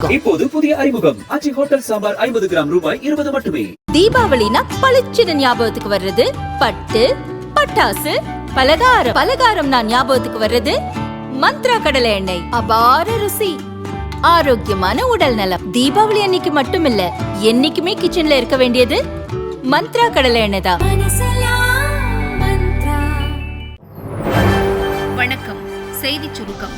இப்போது புதிய அறிமுகம் அச்சி ஹோட்டல் சாம்பார் 50 கிராம் ரூபாய் 20 மட்டுமே. தீபாவளினா பளிச்சுன்னு ஞாபகத்துக்கு வர்றது பட்டு, பட்டாசு, பலகாரம் நான் ஞாபகத்துக்கு வர்றது மந்த்ரா கடலை எண்ணெய். அபார ருசி, ஆரோக்கியமான உடல் நலம். தீபாவளி அன்னைக்கு மட்டும் இல்ல, என்னைக்குமே கிச்சன்ல இருக்க வேண்டியது மந்த்ரா கடலை எண்ணெய் தான். வணக்கம். செய்தி சுருக்கம்.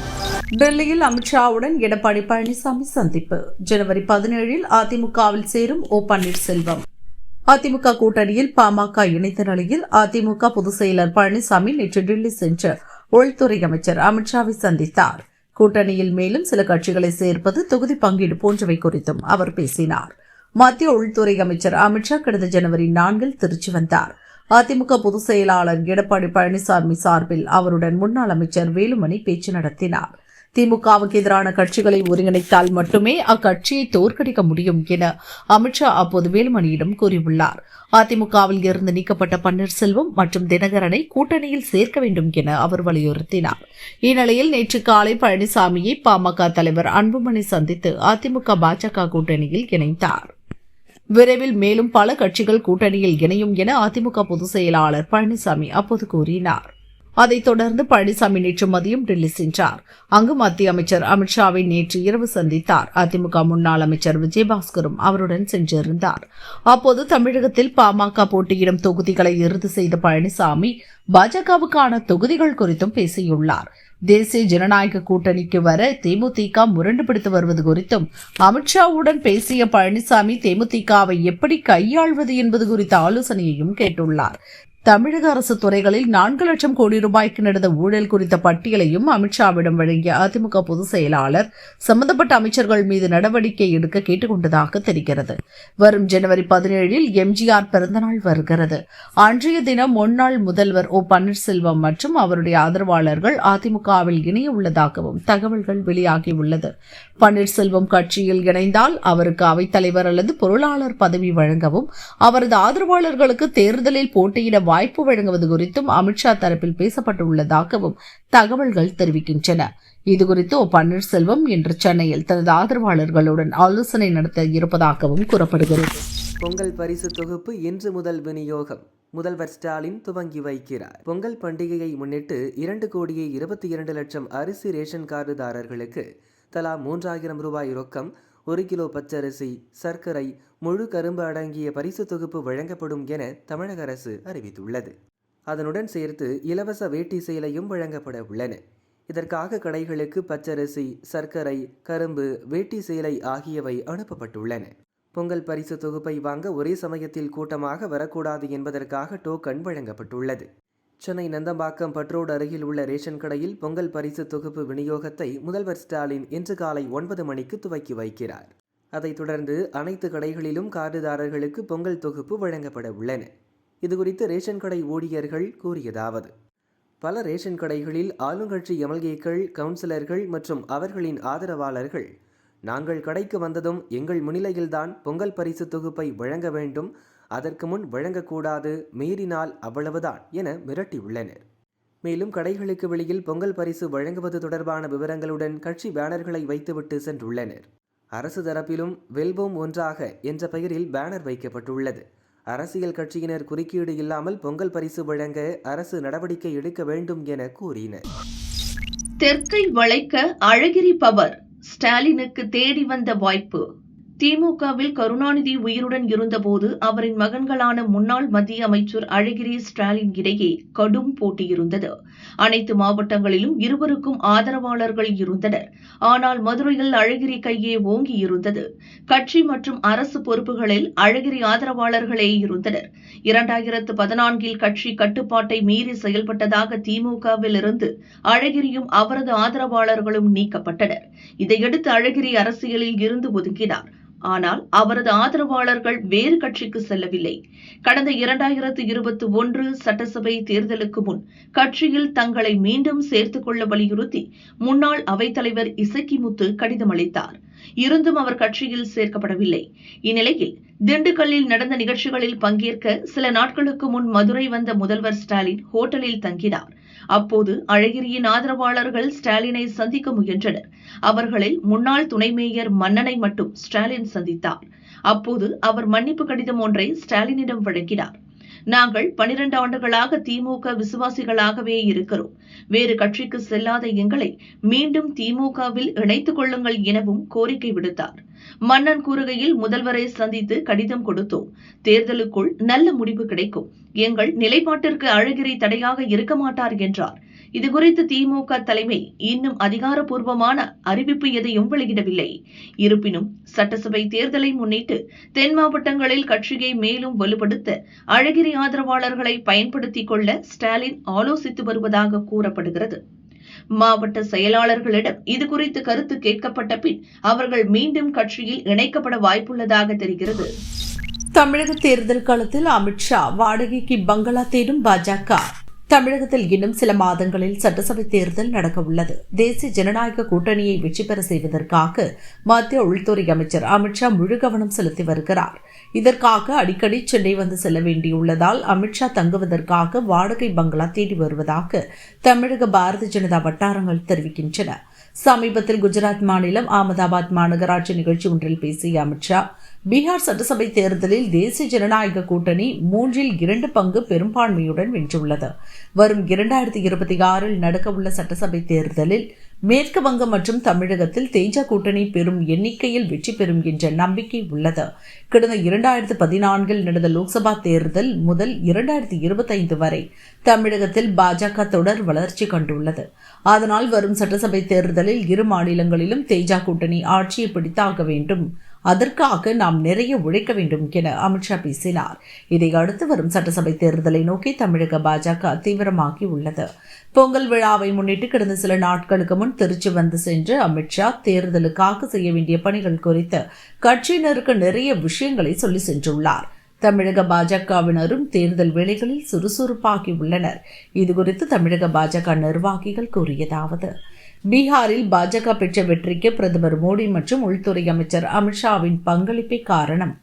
டெல்லியில் அமித்ஷாவுடன் எடப்பாடி பழனிசாமி சந்திப்பு. ஜனவரி 17 அதிமுகவில் சேரும் ஓ பன்னீர்செல்வம். அதிமுக கூட்டணியில் பாமக இணைத்த நிலையில் அதிமுக பொதுச் செயலர் பழனிசாமி நேற்று டெல்லி சென்று உள்துறை அமைச்சர் அமித்ஷாவை சந்தித்தார். கூட்டணியில் மேலும் சில கட்சிகளை சேர்ப்பது, தொகுதி பங்கீடு போன்றவை குறித்தும் அவர் பேசினார். மத்திய உள்துறை அமைச்சர் அமித்ஷா கடந்த ஜனவரி 4 திருச்சி வந்தார். அதிமுக பொதுச் செயலாளர் எடப்பாடி பழனிசாமி சார்பில் அவருடன் முன்னாள் அமைச்சர் வேலுமணி பேச்சு நடத்தினார். திமுகவுக்கு எதிரான கட்சிகளை ஒருங்கிணைத்தால் மட்டுமே அக்கட்சியை தோற்கடிக்க முடியும் என அமித்ஷா அப்போது வேலுமணியிடம் கூறியுள்ளார். அதிமுகவில் இருந்து நீக்கப்பட்ட பன்னீர்செல்வம் மற்றும் தினகரனை கூட்டணியில் சேர்க்க வேண்டும் என அவர் வலியுறுத்தினார். இந்நிலையில் நேற்று காலை பழனிசாமியை பாமக தலைவர் அன்புமணி சந்தித்து அதிமுக பாஜக கூட்டணியில் இணைந்தார். விரைவில் மேலும் பல கட்சிகள் கூட்டணியில் இணையும் என அதிமுக பொதுச் செயலாளர் பழனிசாமி அப்போது கூறினார். அதைத் தொடர்ந்து பழனிசாமி நேற்று மதியம் டெல்லி சென்றார். அங்கு மத்திய அமைச்சர் அமித்ஷாவை நேற்று இரவு சந்தித்தார். அதிமுக முன்னாள் அமைச்சர் விஜயபாஸ்கரும் அவருடன் சென்றிருந்தார். அப்போது தமிழகத்தில் பாமக போட்டியிடும் தொகுதிகளை இறுதி செய்த பழனிசாமி பாஜகவுக்கான தொகுதிகள் குறித்தும் பேசியுள்ளார். தேசிய ஜனநாயக கூட்டணிக்கு வர தேமுதிக முரண்டு பிடித்து வருவது குறித்தும் அமித்ஷாவுடன் பேசிய பழனிசாமி தேமுதிகவை எப்படி கையாள்வது என்பது குறித்த ஆலோசனையையும் கேட்டுள்ளார். தமிழக அரசு துறைகளில் 4 லட்சம் கோடி ரூபாய்க்கு நடந்த ஊழல் குறித்த பட்டியலையும் அமித்ஷாவிடம் வழங்கிய அதிமுக பொதுச் செயலாளர் சம்பந்தப்பட்ட அமைச்சர்கள் மீது நடவடிக்கை எடுக்க கேட்டுக் கொண்டதாக தெரிகிறது. வரும் ஜனவரி 17 எம்ஜிஆர் பிறந்தநாள் வருகிறது. அன்றைய தினம் முன்னாள் முதல்வர் ஓ பன்னீர்செல்வம் மற்றும் அவருடைய ஆதரவாளர்கள் அதிமுகவில் இணைய உள்ளதாகவும் தகவல்கள் வெளியாகியுள்ளது. பன்னீர்செல்வம் கட்சியில் இணைந்தால் அவருக்கு அவைத்தலைவர் அல்லது பொருளாளர் பதவி வழங்கவும், அவரது ஆதரவாளர்களுக்கு தேர்தலில் போட்டியிட வாய்ப்பு வழங்குவது குறித்தும் அமித்ஷா தரப்பில் பேசப்பட்டுள்ளதாகவும் தகவல்கள் தெரிவிக்கின்றன. இதுகுறித்து ஓ பன்னீர்செல்வம் இன்று சென்னையில் தனது ஆதரவாளர்களுடன் ஆலோசனை நடத்த இருப்பதாகவும் கூறப்படுகிறது. பொங்கல் பரிசு தொகுப்பு இன்று முதல் விநியோகம். முதல்வர் ஸ்டாலின் துவங்கி வைக்கிறார். பொங்கல் பண்டிகையை முன்னிட்டு 2,22 லட்சம் அரிசி ரேஷன் கார்டுதாரர்களுக்கு தலா 3000 ரூபாய் ரொக்கம், 1 கிலோ பச்சரிசி, சர்க்கரை, முழு கரும்பு அடங்கிய பரிசு தொகுப்பு வழங்கப்படும் என தமிழக அரசு அறிவித்துள்ளது. அதனுடன் சேர்த்து இலவச வேட்டி சேலையும் வழங்கப்பட உள்ளன. இதற்காக கடைகளுக்கு பச்சரிசி, சர்க்கரை, கரும்பு, வேட்டி சேலை ஆகியவை அனுப்பப்பட்டுள்ளன. பொங்கல் பரிசு தொகுப்பை வாங்க ஒரே சமயத்தில் கூட்டமாக வரக்கூடாது என்பதற்காக டோக்கன் வழங்கப்பட்டுள்ளது. சென்னை நந்தம்பாக்கம் பட்ரோடு அருகில் உள்ள ரேஷன் கடையில் பொங்கல் பரிசு தொகுப்பு விநியோகத்தை முதல்வர் ஸ்டாலின் இன்று காலை 9 மணிக்கு துவக்கி வைக்கிறார். அதைத் தொடர்ந்து அனைத்து கடைகளிலும் கார்டுதாரர்களுக்கு பொங்கல் தொகுப்பு வழங்கப்பட உள்ளன. இதுகுறித்து ரேஷன் கடை ஊழியர்கள் கூறியதாவது: பல ரேஷன் கடைகளில் ஆளுங்கட்சி எம்எல்ஏக்கள், கவுன்சிலர்கள் மற்றும் அவர்களின் ஆதரவாளர்கள், நாங்கள் கடைக்கு வந்ததும் எங்கள் முன்னிலையில்தான் பொங்கல் பரிசு தொகுப்பை வழங்க வேண்டும், அதற்கு முன் வழங்கக்கூடாது, மீறினால் அவ்வளவுதான் என மிரட்டியுள்ளனர். மேலும் கடைகளுக்கு வெளியில் பொங்கல் பரிசு வழங்குவது தொடர்பான விவரங்களுடன் கட்சி பேனர்களை வைத்துவிட்டு சென்றுள்ளனர். அரசு தரப்பிலும் வெல்வோம் ஒன்றாக என்ற பெயரில் பேனர் வைக்கப்பட்டுள்ளது. அரசியல் கட்சியினர் குறுக்கீடு இல்லாமல் பொங்கல் பரிசு வழங்க அரசு நடவடிக்கை எடுக்க வேண்டும் என கூறினர். தெற்கை வளைக்க அழகிரி பவர், ஸ்டாலினுக்கு தேடி வந்த வாய்ப்பு. திமுகவில் கருணாநிதி உயிருடன் இருந்தபோது அவரின் மகன்களான முன்னாள் மத்திய அமைச்சர் அழகிரி, ஸ்டாலின் இடையே கடும் போட்டி இருந்தது. அனைத்து மாவட்டங்களிலும் இருவருக்கும் ஆதரவாளர்கள் இருந்தனர். ஆனால் மதுரையில் அழகிரி கையே ஓங்கி இருந்தது. கட்சி மற்றும் அரசு பொறுப்புகளில் அழகிரி ஆதரவாளர்களே இருந்தனர். 2014 கட்சி கட்டுப்பாட்டை மீறி செயல்பட்டதாக திமுகவில் இருந்து அழகிரியும் அவரது ஆதரவாளர்களும் நீக்கப்பட்டனர். இதையடுத்து அழகிரி அரசியலில் இருந்து ஒதுங்கினார். ஆனால் அவரது ஆதரவாளர்கள் வேறு கட்சிக்கு செல்லவில்லை. கடந்த 2021 சட்டசபை தேர்தலுக்கு முன் கட்சியில் தங்களை மீண்டும் சேர்த்துக் கொள்ள வலியுறுத்தி முன்னாள் அவைத்தலைவர் இசக்கிமுத்து கடிதம் அளித்தார். இருந்தும் அவர் கட்சியில் சேர்க்கப்படவில்லை. இந்நிலையில் திண்டுக்கல்லில் நடந்த நிகழ்ச்சிகளில் பங்கேற்க சில நாட்களுக்கு முன் மதுரை வந்த முதல்வர் ஸ்டாலின் ஹோட்டலில் தங்கினார். அப்போது அழகிரியின் ஆதரவாளர்கள் ஸ்டாலினை சந்திக்க முயன்றனர். அவர்களில் முன்னாள் துணை மேயர் மன்னனை மட்டும் ஸ்டாலின் சந்தித்தார். அப்போது அவர் மன்னிப்பு கடிதம் ஒன்றை ஸ்டாலினிடம் வழங்கினார். நாங்கள் 12 ஆண்டுகளாக திமுக விசுவாசிகளாகவே இருக்கிறோம். வேறு கட்சிக்கு செல்லாத எங்களை மீண்டும் திமுகவில் இணைத்துக் கொள்ளுங்கள் எனவும் கோரிக்கை விடுத்தார். மன்னன் கூறுகையில், முதல்வரை சந்தித்து கடிதம் கொடுத்தோம். தேர்தலுக்குள் நல்ல முடிவு கிடைக்கும். எங்கள் நிலைப்பாட்டிற்கு அழகிரி தடையாக இருக்க மாட்டார் என்றார். இதுகுறித்து திமுக தலைமை இன்னும் அதிகாரப்பூர்வமான அறிவிப்பு எதையும் வெளியிடவில்லை. இருப்பினும் சட்டசபை தேர்தலை முன்னிட்டு தென் மாவட்டங்களில் கட்சியை மேலும் வலுப்படுத்த அழகிரி ஆதரவாளர்களை பயன்படுத்திக் கொள்ள ஸ்டாலின் ஆலோசித்து வருவதாக கூறப்படுகிறது. மாவட்ட செயலாளர்களிடம் இதுகுறித்து கருத்து கேட்கப்பட்ட பின் அவர்கள் மீண்டும் கட்சியில் இணைக்கப்பட வாய்ப்புள்ளதாக தெரிகிறது. தமிழக தேர்தல் களத்தில் அமித்ஷா வாடகைக்கு பங்களா தேடும் பாஜக. தமிழகத்தில் இன்னும் சில மாதங்களில் சட்டசபை தேர்தல் நடக்க உள்ளது. தேசிய ஜனநாயக கூட்டணியை வெற்றி பெற செய்வதற்காக மத்திய உள்துறை அமைச்சர் அமித்ஷா முழு கவனம் செலுத்தி வருகிறார். இதற்காக அடிக்கடி சென்னை வந்து செல்ல வேண்டியுள்ளதால் அமித்ஷா தங்குவதற்காக வாடகை பங்களா தேடி வருவதாக தமிழக பாரதிய ஜனதா வட்டாரங்கள் தெரிவிக்கின்றன. சமீபத்தில் குஜராத் மாநிலம் அகமதாபாத் மாநகராட்சி நிகழ்ச்சி ஒன்றில் பேசிய அமித்ஷா, பீகார் சட்டசபை தேர்தலில் தேசிய ஜனநாயக கூட்டணி 3/2 பங்கு பெரும்பான்மையுடன் வென்றுள்ளது. வரும் 2026 நடக்கவுள்ள சட்டசபை தேர்தலில் மேற்கு வங்கம் மற்றும் தமிழகத்தில் தேஜ கூட்டணி பெரும் எண்ணிக்கையில் வெற்றி பெறும் என்ற நம்பிக்கை உள்ளது. கடந்த 2014 நடந்த லோக்சபா தேர்தல் முதல் 2025 வரை தமிழகத்தில் பாஜக தொடர் வளர்ச்சி கண்டுள்ளது. அதனால் வரும் சட்டசபை தேர்தலில் இரு மாநிலங்களிலும் தேஜ கூட்டணி ஆட்சியை பிடித்தாக வேண்டும். அதற்காக நாம் நிறைய உழைக்க வேண்டும் என அமித்ஷா பேசினார். இதையடுத்து வரும் சட்டசபை தேர்தலை நோக்கி தமிழக பாஜக தீவிரமாகி உள்ளது. பொங்கல் விழாவை முன்னிட்டு கடந்த சில நாட்களுக்கு முன் திருச்சி வந்து சென்று அமித்ஷா தேர்தலுக்காக செய்ய வேண்டிய பணிகள் குறித்து கட்சியினருக்கு நிறைய விஷயங்களை சொல்லி சென்றுள்ளார். தமிழக பாஜகவினரும் தேர்தல் வேளைகளில் சுறுசுறுப்பாகி உள்ளனர். இதுகுறித்து தமிழக பாஜக நிர்வாகிகள் கூறியதாவது: பீகாரில் பாஜக பெற்ற வெற்றிக்கு பிரதமர் மோடி மற்றும் உள்துறை அமைச்சர் அமித்ஷாவின் பங்களிப்பே காரணம்.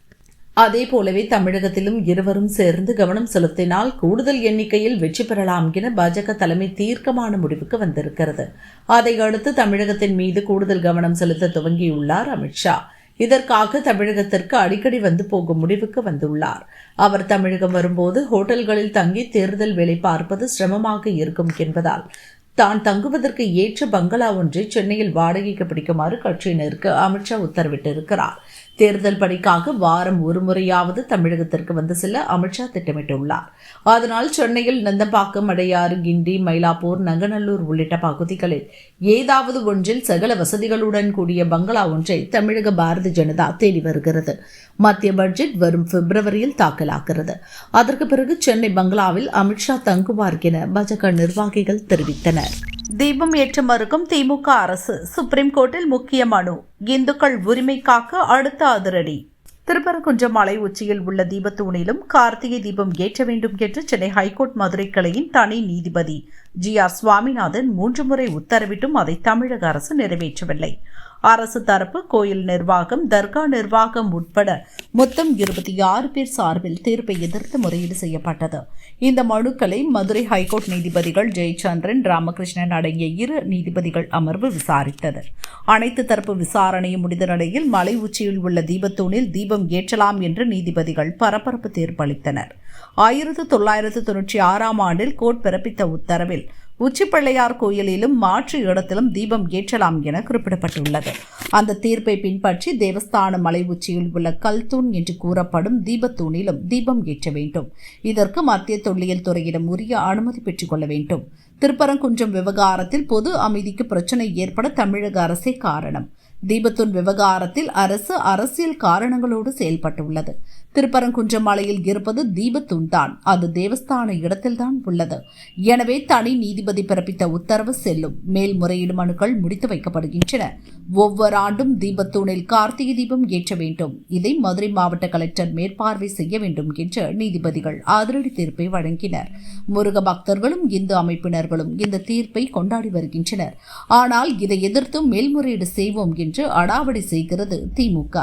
அதே போலவே தமிழகத்திலும் இருவரும் சேர்ந்து கவனம் செலுத்தினால் கூடுதல் எண்ணிக்கையில் வெற்றி பெறலாம் என பாஜக தலைமை தீர்க்கமான முடிவுக்கு வந்திருக்கிறது. அதையடுத்து தமிழகத்தின் மீது கூடுதல் கவனம் செலுத்த துவங்கியுள்ளார் அமித்ஷா. இதற்காக தமிழகத்திற்கு அடிக்கடி வந்து போகும் முடிவுக்கு வந்துள்ளார். அவர் தமிழகம் வரும்போது ஹோட்டல்களில் தங்கி தேர்தல் வேலை பார்ப்பது சிரமமாக இருக்கும் என்பதால் தான் தங்குவதற்கு ஏற்ற பங்களா ஒன்றை சென்னையில் வாடகைக்கு பிடிக்குமாறு கட்சியினருக்கு அமித்ஷா உத்தரவிட்டிருக்கிறார். தேர்தல் பணிக்காக வாரம் ஒரு முறையாவது தமிழகத்திற்கு வந்து செல்ல அமித்ஷா திட்டமிட்டுள்ளார். அதனால் சென்னையில் நந்தம்பாக்கம், அடையாறு, கிண்டி, மயிலாப்பூர், நங்கநல்லூர் உள்ளிட்ட பகுதிகளில் ஏதாவது ஒன்றில் சகல வசதிகளுடன் கூடிய பங்களா ஒன்றை தமிழக பாரதிய ஜனதா தேடி வருகிறது. மத்திய பட்ஜெட் வரும் பிப்ரவரியில் தாக்கலாகிறது. அதற்கு பிறகு சென்னை பங்களாவில் அமித்ஷா தங்குவார் என பாஜக நிர்வாகிகள் தெரிவித்தனர். தீபம் ஏற்ற மறுக்கும் திமுக அரசு, சுப்ரீம் கோர்ட்டில் முக்கிய மனு. இந்துக்கள் உரிமை காக்க அடுத்த அதிரடி. திருப்பரங்குன்றம் மலை உச்சியில் உள்ள தீபத்தூணிலும் கார்த்திகை தீபம் ஏற்ற வேண்டும் என்று சென்னை ஹைகோர்ட் மதுரை கிளையின் தனி நீதிபதி GR சுவாமிநாதன் 3 முறை உத்தரவிட்டும் அதை தமிழக அரசு நிறைவேற்றவில்லை. அரசு தரப்பு, கோயில் நிர்வாகம், தர்கா நிர்வாகம் உட்பட மொத்தம் 26 பேர் சார்பில் தீர்ப்பை எதிர்த்து முறையீடு செய்யப்பட்டது. இந்த மனுக்களை மதுரை ஹைகோர்ட் நீதிபதிகள் ஜெயச்சந்திரன், ராமகிருஷ்ணன் அடங்கிய 2 நீதிபதிகள் அமர்வு விசாரித்தது. அனைத்து தரப்பு விசாரணையும் முடிந்த நிலையில் மலை உச்சியில் உள்ள தீபத்தூணில் தீபம் ஏற்றலாம் என்று நீதிபதிகள் பரபரப்பு தீர்ப்பளித்தனர். 1996 ஆண்டில் கோர்ட் பிறப்பித்த உத்தரவில் உச்சிப்பிள்ளையார் கோயிலிலும் மாற்று இடத்திலும் தீபம் ஏற்றலாம் என குறிப்பிடப்பட்டுள்ளது. அந்த தீர்ப்பை பின்பற்றி தேவஸ்தான மலை உச்சியில் உள்ள கல்தூண் என்று கூறப்படும் தீபத்தூணிலும் தீபம் ஏற்ற வேண்டும். இதற்கு மத்திய தொல்லியல் துறையிடம் உரிய அனுமதி பெற்றுக் கொள்ள வேண்டும். திருப்பரங்குன்றம் விவகாரத்தில் பொது அமைதிக்கு பிரச்சினை ஏற்பட தமிழக அரசே காரணம். தீபத்தூண் விவகாரத்தில் அரசு அரசியல் காரணங்களோடு செயல்பட்டுள்ளது. திருப்பரங்குன்றம் மலையில் இருப்பது தீபத்தூண் தான், அது தேவஸ்தான இடத்தில்தான் உள்ளது. எனவே தனி நீதிபதி பிறப்பித்த உத்தரவு செல்லும். மேல்முறையீடு மனுக்கள் முடித்து வைக்கப்படுகின்றன. ஒவ்வொரு ஆண்டும் தீபத்தூணில் கார்த்திகை தீபம் ஏற்ற வேண்டும். இதை மதுரை மாவட்ட கலெக்டர் மேற்பார்வை செய்ய வேண்டும் என்று நீதிபதிகள் அதிரடி தீர்ப்பை வழங்கினர். முருக பக்தர்களும் இந்து அமைப்பினர்களும் இந்த தீர்ப்பை கொண்டாடி வருகின்றனர். ஆனால் இதை எதிர்த்து மேல்முறையீடு செய்வோம் என்று அடாவடி செய்கிறது திமுக.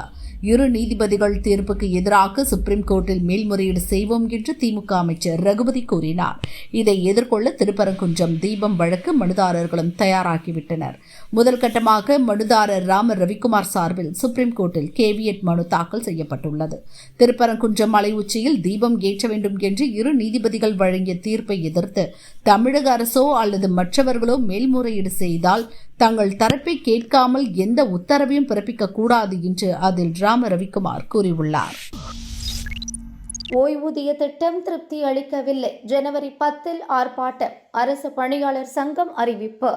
2 நீதிபதிகள் தீர்ப்புக்கு எதிராக தொடர்பாக சுப்ரீம் கோர்ட்டில் மேல்முறையீடு செய்வோம் என்று திமுக அமைச்சர் ரகுபதி கூறினார். இதை எதிர்கொள்ள திருப்பரங்குன்றம் தீபம் வழக்கு மனுதாரர்களும் தயாராகிவிட்டனர். முதல் கட்டமாக மனுதாரர் ராம ரவிக்குமார் சார்பில் சுப்ரீம் கோர்ட்டில் கேவியட் மனு தாக்கல் செய்யப்பட்டுள்ளது. திருப்பரங்குன்றம் மலை உச்சியில் தீபம் ஏற்ற வேண்டும் என்று 2 நீதிபதிகள் வழங்கிய தீர்ப்பை எதிர்த்து தமிழக அரசோ அல்லது மற்றவர்களோ மேல்முறையீடு செய்தால் தங்கள் தரப்பை கேட்காமல் எந்த உத்தரவையும் பிறப்பிக்க கூடாது என்று அதில் ராம ரவிக்குமார் கூறியுள்ளார். ஓய்வூதிய திட்டம் திருப்தி அளிக்கவில்லை. ஜனவரி 10 ஆர்ப்பாட்டம். அரசு பணியாளர் சங்கம் அறிவிப்பு.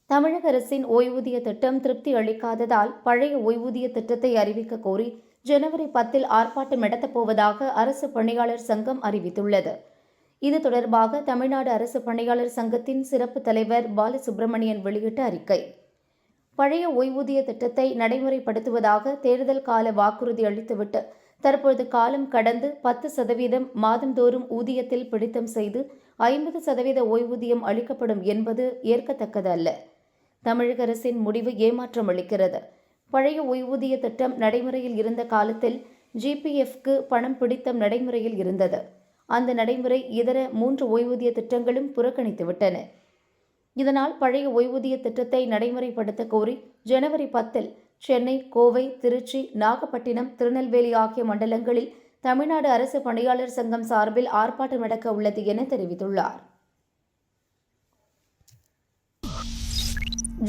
தமிழக அரசின் ஓய்வூதிய திட்டம் திருப்தி அளிக்காததால் பழைய ஓய்வூதிய திட்டத்தை அறிவிக்க கோரி ஜனவரி 10 ஆர்ப்பாட்டம் நடத்தப்போவதாக அரசு பணியாளர் சங்கம் அறிவித்துள்ளது. இது தொடர்பாக தமிழ்நாடு அரசு பணியாளர் சங்கத்தின் சிறப்பு தலைவர் பாலசுப்ரமணியன் வெளியிட்ட அறிக்கை. பழைய ஓய்வூதிய திட்டத்தை நடைமுறைப்படுத்துவதாக தேர்தல் கால வாக்குறுதி அளித்துவிட்டு தற்போது காலம் கடந்து 10% மாதந்தோறும் ஊதியத்தில் பிடித்தம் செய்து 50% ஓய்வூதியம் அளிக்கப்படும் என்பது ஏற்கத்தக்கது அல்ல. தமிழக அரசின் முடிவு ஏமாற்றம் அளிக்கிறது. பழைய ஓய்வூதிய திட்டம் நடைமுறையில் இருந்த காலத்தில் GPFக்கு பணம் பிடித்தம் நடைமுறையில் இருந்தது. அந்த நடைமுறை இதர 3 ஓய்வூதிய திட்டங்களும் புறக்கணித்துவிட்டன. இதனால் பழைய ஓய்வூதிய திட்டத்தை நடைமுறைப்படுத்த கோரி ஜனவரி 10 சென்னை, கோவை, திருச்சி, நாகப்பட்டினம், திருநெல்வேலி ஆகிய மண்டலங்களில் தமிழ்நாடு அரசு பணியாளர் சங்கம் சார்பில் ஆர்ப்பாட்டம் நடக்க உள்ளது என தெரிவித்துள்ளார்.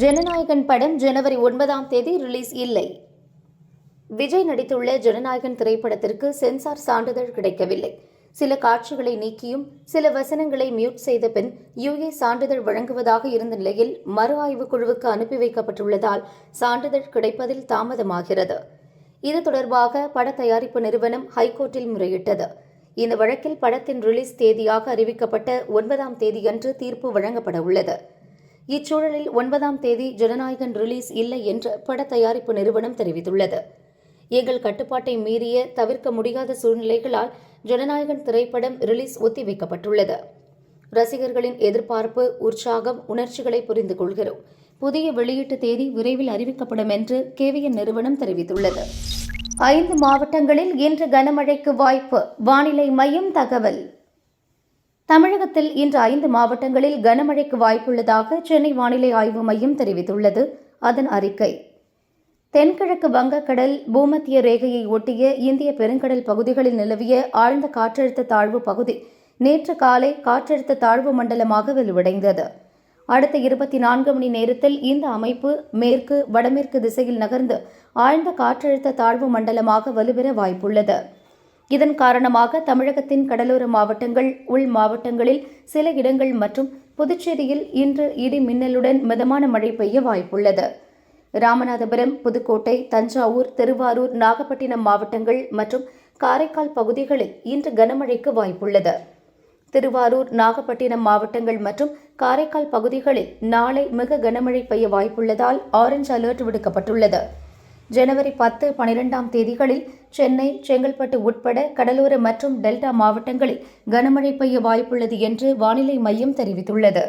ஜனநாயகன் படம் ஜனவரி 9 ரிலீஸ் இல்லை. விஜய் நடித்துள்ள ஜனநாயகன் திரைப்படத்திற்கு சென்சார் சான்றிதழ் கிடைக்கவில்லை. சில காட்சிகளை நீக்கியும் சில வசனங்களை மியூட் செய்த பின் UA சான்றிதழ் வழங்குவதாக இருந்த நிலையில் மறு ஆய்வுக் குழுவுக்கு அனுப்பி வைக்கப்பட்டுள்ளதால் சான்றிதழ் கிடைப்பதில் தாமதமாகிறது. இது தொடர்பாக பட தயாரிப்பு நிறுவனம் ஹைகோர்ட்டில் முறையிட்டது. இந்த வழக்கில் படத்தின் ரிலீஸ் தேதியாக அறிவிக்கப்பட்ட 9 அன்று தீர்ப்பு வழங்கப்பட உள்ளது. இச்சூழலில் 9 ஜனநாயகன் ரிலீஸ் இல்லை என்று பட தயாரிப்பு நிறுவனம் தெரிவித்துள்ளது. எங்கள் கட்டுப்பாட்டை மீறிய தவிர்க்க முடியாத சூழ்நிலைகளால் ஜனநாயகன் திரைப்படம் ரிலீஸ் ஒத்திவைக்கப்பட்டுள்ளது. ரசிகர்களின் எதிர்பார்ப்பு, உற்சாகம், உணர்ச்சிகளை புரிந்து கொள்கிறோம். புதிய வெளியீட்டு தேதி விரைவில் அறிவிக்கப்படும் என்று KVN நிறுவனம் தெரிவித்துள்ளது. 5 மாவட்டங்களில் இன்று கனமழைக்கு வாய்ப்பு. வானிலை மையம் தகவல். தமிழகத்தில் இன்று 5 மாவட்டங்களில் கனமழைக்கு வாய்ப்புள்ளதாக சென்னை வானிலை ஆய்வு மையம் தெரிவித்துள்ளது. அதன் அறிக்கை: தென்கிழக்கு வங்கக்கடல், பூமத்திய ரேகையை ஒட்டிய இந்திய பெருங்கடல் பகுதிகளில் நிலவிய ஆழ்ந்த காற்றழுத்த தாழ்வு பகுதி நேற்று காலை காற்றழுத்த தாழ்வு மண்டலமாக வலுவடைந்தது. அடுத்த 24 மணி நேரத்தில் இந்த அமைப்பு மேற்கு, வடமேற்கு திசையில் நகர்ந்து ஆழ்ந்த காற்றழுத்த தாழ்வு மண்டலமாக வலுப்பெற வாய்ப்புள்ளது. இதன் காரணமாக தமிழகத்தின் கடலோர மாவட்டங்கள், உள் மாவட்டங்களில் சில இடங்கள் மற்றும் புதுச்சேரியில் இன்று இடி மின்னலுடன் மிதமான மழை பெய்ய வாய்ப்புள்ளது. ராமநாதபுரம், புதுக்கோட்டை, தஞ்சாவூர், திருவாரூர், நாகப்பட்டினம் மாவட்டங்கள் மற்றும் காரைக்கால் பகுதிகளில் இன்று கனமழைக்கு வாய்ப்புள்ளது. திருவாரூர், நாகப்பட்டினம் மாவட்டங்கள் மற்றும் காரைக்கால் பகுதிகளில் நாளை மிக கனமழை பெய்ய வாய்ப்புள்ளதால் ஆரஞ்சு அலர்ட் விடுக்கப்பட்டுள்ளது. ஜனவரி 10, 12 தேதிகளில் சென்னை, செங்கல்பட்டு உட்பட கடலோர மற்றும் டெல்டா மாவட்டங்களில் கனமழை பெய்ய வாய்ப்புள்ளது என்று வானிலை மையம் தெரிவித்துள்ளது.